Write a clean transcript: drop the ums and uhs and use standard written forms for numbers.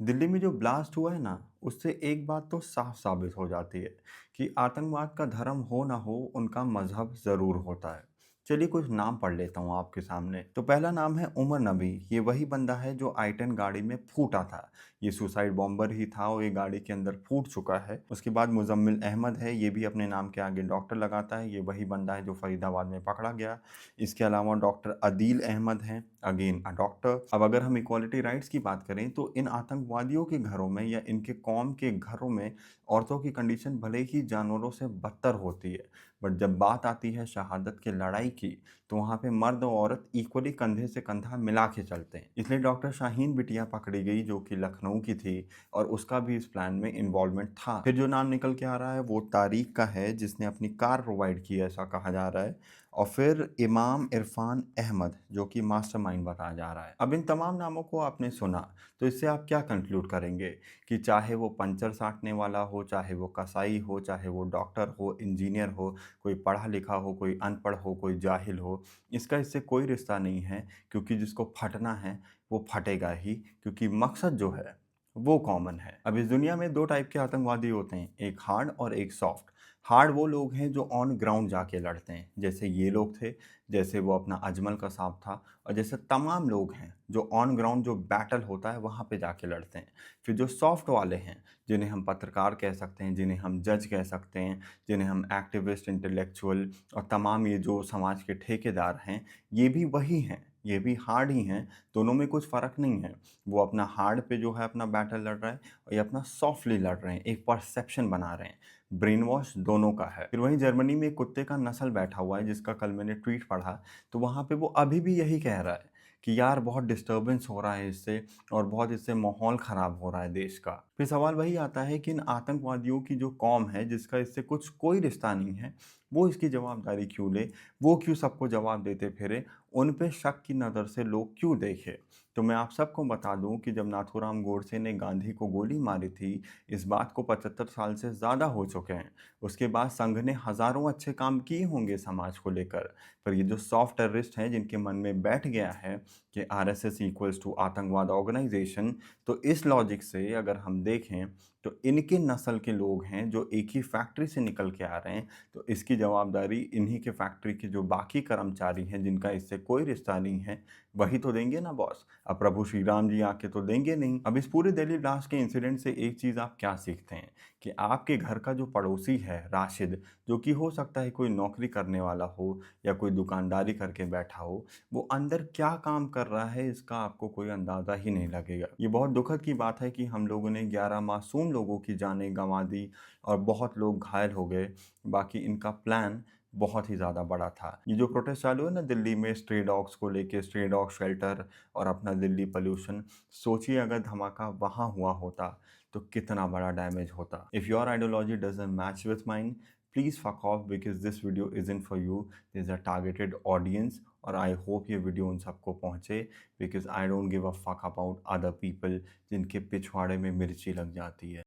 दिल्ली में जो ब्लास्ट हुआ है ना, उससे एक बात तो साफ साबित हो जाती है कि आतंकवाद का धर्म हो ना हो, उनका मजहब ज़रूर होता है। चलिए कुछ नाम पढ़ लेता हूँ आपके सामने। तो पहला नाम है उमर नबी। ये वही बंदा है जो आई-10 गाड़ी में फूटा था। ये सुसाइड बॉम्बर ही था और ये गाड़ी के अंदर फूट चुका है। उसके बाद मुजम्मिल अहमद है, ये भी अपने नाम के आगे डॉक्टर लगाता है। ये वही बंदा है जो फरीदाबाद में पकड़ा गया। इसके अलावा डॉक्टर अदील अहमद हैं, अगेन अ डॉक्टर। अब अगर हम इक्वालिटी राइट्स की बात करें तो इन आतंकवादियों के घरों में या इनके कौम के घरों में औरतों की कंडीशन भले ही जानवरों से बदतर होती है, बट जब बात आती है शहादत की लड़ाई की, तो वहाँ पे मर्द और औरत इक्वली कंधे से कंधा मिला के चलते हैं। इसलिए डॉक्टर शाहीन बिटिया पकड़ी गई जो कि लखनऊ की थी, और उसका भी इस प्लान में इन्वॉल्वमेंट था। फिर जो नाम निकल के आ रहा है वो तारिक का है, जिसने अपनी कार प्रोवाइड की, ऐसा कहा जा रहा है। और फिर इमाम इरफान अहमद, जो कि मास्टरमाइंड बताया जा रहा है। अब इन तमाम नामों को आपने सुना, तो इससे आप क्या कंक्लूड करेंगे कि चाहे वो पंचर साटने वाला हो, चाहे वो कसाई हो, चाहे वो डॉक्टर हो, इंजीनियर हो, कोई पढ़ा लिखा हो, कोई अनपढ़ हो, कोई जाहिल हो, इसका इससे कोई रिश्ता नहीं है, क्योंकि जिसको फटना है वो फटेगा ही, क्योंकि मकसद जो है वो कॉमन है। अब इस दुनिया में दो टाइप के आतंकवादी होते हैं, एक हार्ड और एक सॉफ्ट। हार्ड वो लोग हैं जो ऑन ग्राउंड जाके लड़ते हैं, जैसे ये लोग थे, जैसे वो अपना अजमल कसाब था, और जैसे तमाम लोग हैं जो ऑन ग्राउंड जो बैटल होता है वहाँ पे जाके लड़ते हैं। फिर जो सॉफ्ट वाले हैं, जिन्हें हम पत्रकार कह सकते हैं, जिन्हें हम जज कह सकते हैं, जिन्हें हम एक्टिविस्ट, इंटेलेक्चुअल और तमाम ये जो समाज के ठेकेदार हैं, ये भी वही हैं, ये भी हार्ड ही हैं। दोनों में कुछ फ़र्क नहीं है। वो अपना हार्ड पे जो है अपना बैटल लड़ रहा है, और ये अपना सॉफ्टली लड़ रहे हैं, एक परसेप्शन बना रहे हैं। ब्रेन वॉश दोनों का है। फिर वहीं जर्मनी में एक कुत्ते का नस्ल बैठा हुआ है, जिसका कल मैंने ट्वीट पढ़ा, तो वहाँ पे वो अभी भी यही कह रहा है कि यार बहुत डिस्टर्बेंस हो रहा है इससे, और बहुत इससे माहौल ख़राब हो रहा है देश का। फिर सवाल वही आता है कि इन आतंकवादियों की जो कौम है, जिसका इससे कुछ कोई रिश्ता नहीं है, वो इसकी जवाबदारी क्यों ले? वो क्यों सबको जवाब देते फिरे? उन पे शक की नज़र से लोग क्यों देखें? तो मैं आप सबको बता दूं कि जब नाथूराम गोडसे ने गांधी को गोली मारी थी, इस बात को 75 साल से ज़्यादा हो चुके हैं। उसके बाद संघ ने हज़ारों अच्छे काम किए होंगे समाज को लेकर, पर ये जो सॉफ्ट टेररिस्ट हैं, जिनके मन में बैठ गया है कि आरएसएस इक्वल्स टू आतंकवाद ऑर्गेनाइजेशन, तो इस लॉजिक से अगर हम देखें तो इनके नस्ल के लोग हैं जो एक ही फैक्ट्री से निकल के आ रहे हैं, तो इसकी जवाबदारी इन्हीं के फैक्ट्री के जो बाकी कर्मचारी हैं, जिनका इससे कोई रिश्ता नहीं है, वही तो देंगे ना बॉस। अब प्रभु श्री राम जी आके तो देंगे नहीं। अब इस पूरे दिल्ली ब्लास्ट के इंसिडेंट से एक चीज़ आप क्या सीखते हैं कि आपके घर का जो पड़ोसी है राशिद, जो कि हो सकता है कोई नौकरी करने वाला हो या कोई दुकानदारी करके बैठा हो, वो अंदर क्या काम कर रहा है इसका आपको कोई अंदाज़ा ही नहीं लगेगा। ये बहुत दुखद की बात है कि हम लोगों ने 11 मासूम लोगों की जानें गंवा दी और बहुत लोग घायल हो गए। बाकी इनका प्लान बहुत ही ज़्यादा बड़ा था। ये जो प्रोटेस्ट चालू है ना दिल्ली में स्ट्रे डॉग्स को लेके, स्ट्रे डॉग शेल्टर और अपना दिल्ली पोल्यूशन, सोचिए अगर धमाका वहाँ हुआ होता तो कितना बड़ा डैमेज होता। If your ideology doesn't match with mine, please fuck off, because this video isn't for you. This is a targeted audience, और आई होप ये वीडियो उन सबको पहुँचे, because I don't give a fuck about other people जिनके पिछवाड़े में मिर्ची लग जाती है।